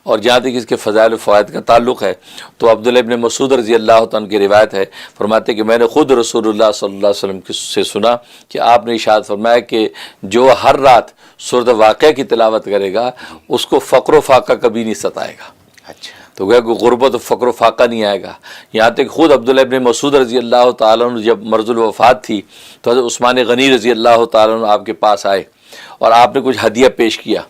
اور جہاں تک اس کے فضائل و فوائد کا تعلق ہے تو عبداللہ ابن مسعود رضی اللہ عنہ کی روایت ہے، فرماتے کہ میں نے خود رسول اللہ صلی اللہ علیہ وسلم سے سنا کہ آپ نے ارشاد فرمایا کہ جو ہر رات سورۃ واقعہ کی تلاوت کرے گا اس کو فقر و فاقہ کبھی نہیں ستائے گا۔ اچھا، تو گویا کہ غربت و فقر و فاقہ نہیں آئے گا۔ یہاں تک خود عبداللہ ابن مسعود رضی اللہ تعالیٰ عنہ جب مرض الوفات تھی تو حضرت عثمان غنی رضی اللہ تعالیٰ عنہ آپ کے پاس آئے اور آپ نے کچھ ہدیہ پیش کیا،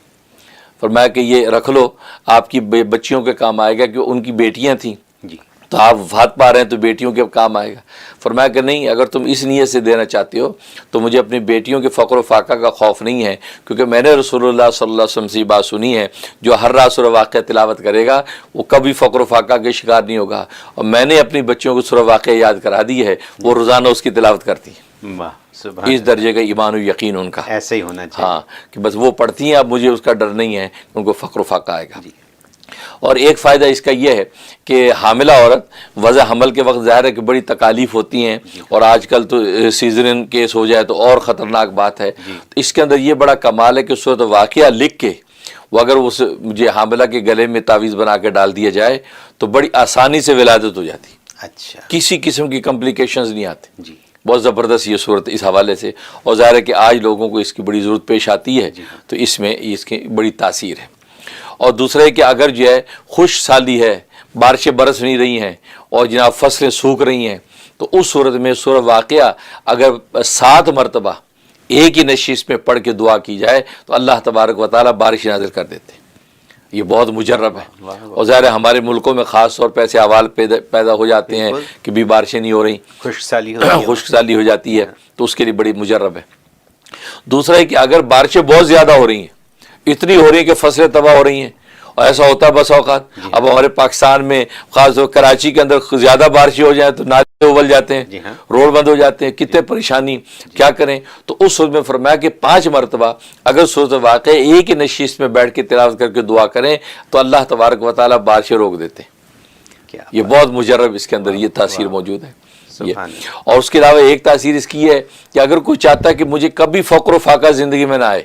فرمایا کہ یہ رکھ لو، آپ کی بچیوں کے کام آئے گا، کہ ان کی بیٹیاں تھیں جی، تو آپ وفات پا رہے ہیں تو بیٹیوں کے کام آئے گا۔ فرمایا کہ نہیں، اگر تم اس نیت سے دینا چاہتے ہو تو مجھے اپنی بیٹیوں کے فقر و فاقہ کا خوف نہیں ہے، کیونکہ میں نے رسول اللہ صلی اللہ علیہ وسلم سے یہ بات سنی ہے جو ہر رات سورہ واقعہ تلاوت کرے گا وہ کبھی فقر و فاقہ کے شکار نہیں ہوگا، اور میں نے اپنی بچیوں کو سورہ واقعہ یاد کرا دی ہے، وہ روزانہ اس کی تلاوت کرتی ہیں۔ واہ، سبحان اس درجے کا ایمان و یقین ان کا، ایسا ہی ہونا چاہیے۔ ہاں، کہ بس وہ پڑھتی ہیں، اب مجھے اس کا ڈر نہیں ہے، ان کو فقر و فاقہ آئے گا۔ جی، اور ایک فائدہ اس کا یہ ہے کہ حاملہ عورت وضع حمل کے وقت ظاہر ہے کہ بڑی تکالیف ہوتی ہیں، اور آج کل تو سیزرین کیس ہو جائے تو اور خطرناک بات ہے، تو اس کے اندر یہ بڑا کمال ہے کہ سورۃ واقعہ لکھ کے وہ اگر اس مجھے حاملہ کے گلے میں تعویذ بنا کے ڈال دیا جائے تو بڑی آسانی سے ولادت ہو جاتی، اچھا، کسی قسم کی کمپلیکیشنز نہیں آتی۔ جی، بہت زبردست یہ صورت اس حوالے سے، اور ظاہر ہے کہ آج لوگوں کو اس کی بڑی ضرورت پیش آتی ہے، تو اس میں اس کی بڑی تاثیر ہے۔ اور دوسرا ہے کہ اگر جو ہے خشک سالی ہے، بارشیں برس نہیں رہی ہیں اور جناب فصلیں سوکھ رہی ہیں، تو اس صورت میں سورہ واقعہ اگر 7 مرتبہ ایک ہی نشست میں پڑھ کے دعا کی جائے تو اللہ تبارک و تعالیٰ بارش نازل کر دیتے ہیں۔ یہ بہت مجرب ہے، اور ظاہر ہے ہمارے ملکوں میں خاص طور پہ ایسے احوال پیدا ہو جاتے ہیں کہ بھی بارشیں نہیں ہو رہی، خشک سالی ہو جاتی ہے، تو اس کے لیے بڑی مجرب ہے۔ دوسرا ہے کہ اگر بارشیں بہت زیادہ ہو رہی ہیں، اتنی ہو رہی ہیں کہ فصلیں تباہ ہو رہی ہیں، اور ایسا ہوتا ہے بس اوقات اب ہمارے پاکستان میں خاص طور کراچی کے اندر زیادہ بارشیں ہو جائیں تو نالے ابل جاتے ہیں، روڈ بند ہو جاتے ہیں، کتنے پریشانی، کیا کریں؟ تو اس وقت میں فرمایا کہ 5 مرتبہ اگر سورۃ واقعہ ایک ہی نشست میں بیٹھ کے تلاوت کر کے دعا کریں تو اللہ تبارک و تعالیٰ بارشیں روک دیتے ہیں۔ یہ بہت مجرب اس کے اندر یہ تاثیر موجود ہے۔ اور اس کے علاوہ ایک تاثیر اس کی ہے کہ اگر کوئی چاہتا ہے کہ مجھے کبھی فقر و فاقہ زندگی میں نہ آئے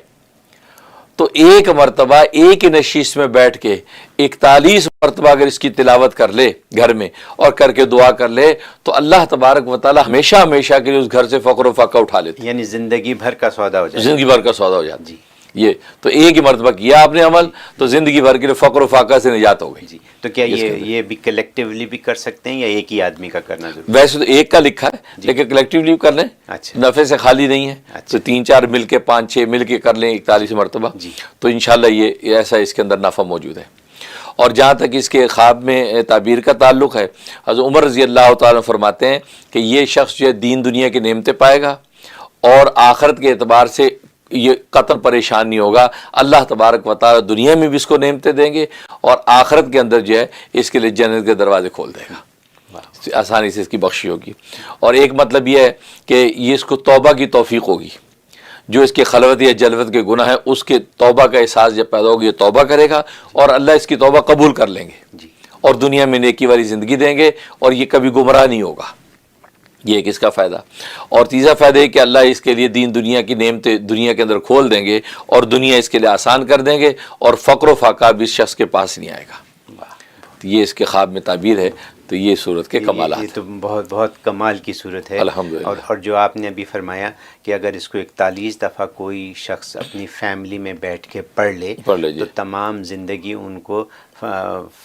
تو ایک مرتبہ ایک ہی نشست میں بیٹھ کے 41 مرتبہ اگر اس کی تلاوت کر لے گھر میں اور کر کے دعا کر لے تو اللہ تبارک و تعالیٰ ہمیشہ ہمیشہ کے لیے اس گھر سے فقر و فاقہ اٹھا لیتے، یعنی زندگی بھر کا سودا ہو جائے، زندگی بھر کا سودا ہو جاتا۔ جی، یہ تو ایک ہی مرتبہ کیا آپ نے عمل تو زندگی بھر کے لیے فقر و فاقہ سے نجات ہو گئی۔ جی، تو کیا یہ بھی کلیکٹیولی بھی کر سکتے ہیں یا ایک ہی آدمی کا کرنا ضروری؟ ویسے تو ایک کا لکھا ہے لیکن کلیکٹیولی کر لیں، اچھا، نفع سے خالی نہیں ہے، تو 3-4 مل کے 5-6 مل کے کر لیں 41 مرتبہ، تو انشاءاللہ یہ ایسا اس کے اندر نفع موجود ہے۔ اور جہاں تک اس کے خواب میں تعبیر کا تعلق ہے، حضرت عمر رضی اللہ تعالیٰ فرماتے ہیں کہ یہ شخص جو ہے دین دنیا کی نعمتیں پائے گا اور آخرت کے اعتبار سے یہ قطر پریشان نہیں ہوگا، اللہ تبارک و تعالیٰ دنیا میں بھی اس کو نعمتیں دیں گے اور آخرت کے اندر جو ہے اس کے لیے جنت کے دروازے کھول دے گا، آسانی سے اس کی بخشی ہوگی۔ اور ایک مطلب یہ ہے کہ یہ اس کو توبہ کی توفیق ہوگی، جو اس کے خلوت یا جلوت کے گناہ ہیں اس کے توبہ کا احساس جب پیدا ہوگی یہ توبہ کرے گا اور اللہ اس کی توبہ قبول کر لیں گے اور دنیا میں نیکی والی زندگی دیں گے اور یہ کبھی گمراہ نہیں ہوگا۔ یہ ایک اس کا فائدہ۔ اور تیسرا فائدہ ہے کہ اللہ اس کے لیے دین دنیا کی نعمتیں دنیا کے اندر کھول دیں گے اور دنیا اس کے لیے آسان کر دیں گے اور فقر و فاقہ بھی اس شخص کے پاس نہیں آئے گا۔ تو یہ اس کے خواب میں تعبیر ہے، تو یہ صورت کے کمالات ہیں۔ یہ تو بہت بہت کمال کی صورت ہے الحمدللہ۔ اور جو آپ نے ابھی فرمایا کہ اگر اس کو 41 دفعہ کوئی شخص اپنی فیملی میں بیٹھ کے پڑھ لے تو تمام زندگی ان کو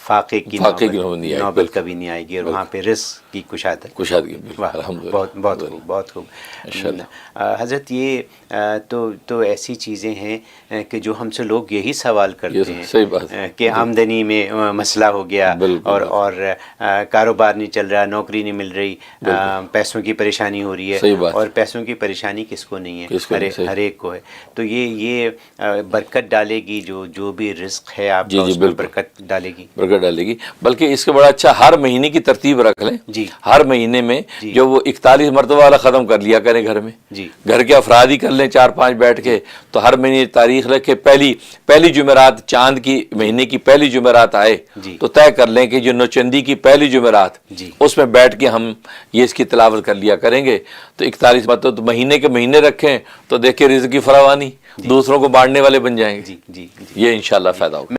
فاقے کی نوبت کبھی نہیں آئے گی اور وہاں پہ رزق کی کشادگی۔ بہت خوب، بہت خوب۔ حضرت یہ تو ایسی چیزیں ہیں کہ جو ہم سے لوگ یہی سوال کرتے ہیں کہ آمدنی میں مسئلہ ہو گیا اور کاروبار نہیں چل رہا، نوکری نہیں مل رہی، پیسوں کی پریشانی ہو رہی ہے، اور پیسوں کی پریشانی کس کو نہیں ہے؟ ہر ایک کو ہے۔ تو یہ برکت ڈالے گی، جو بھی رزق ہے آپ کا اس میں برکت ڈالے گی۔ بلکہ اس کے بڑا اچھا ہر مہینے کی ترتیب رکھ لیں، ہر مہینے میں جو وہ 41 مرتبہ والا ختم کر لیا کریں گھر میں، گھر کے افراد ہی کر لیں 4-5 بیٹھ کے، تو ہر مہینے تاریخ رکھ کے پہلی جمعرات چاند کی مہینے کی پہلی جمعرات آئے تو طے کر لیں کہ جو نوچندی کی پہلی جمعرات اس میں بیٹھ کے ہم یہ اس کی تلاوت کر لیا کریں گے، تو 41 مرتبہ تو مہینے کے مہینے رکھیں تو دیکھیں رزق کی فراوانی، دوسروں کو بانٹنے والے بن جائیں گے۔ یہ انشاءاللہ فائدہ ہوگا۔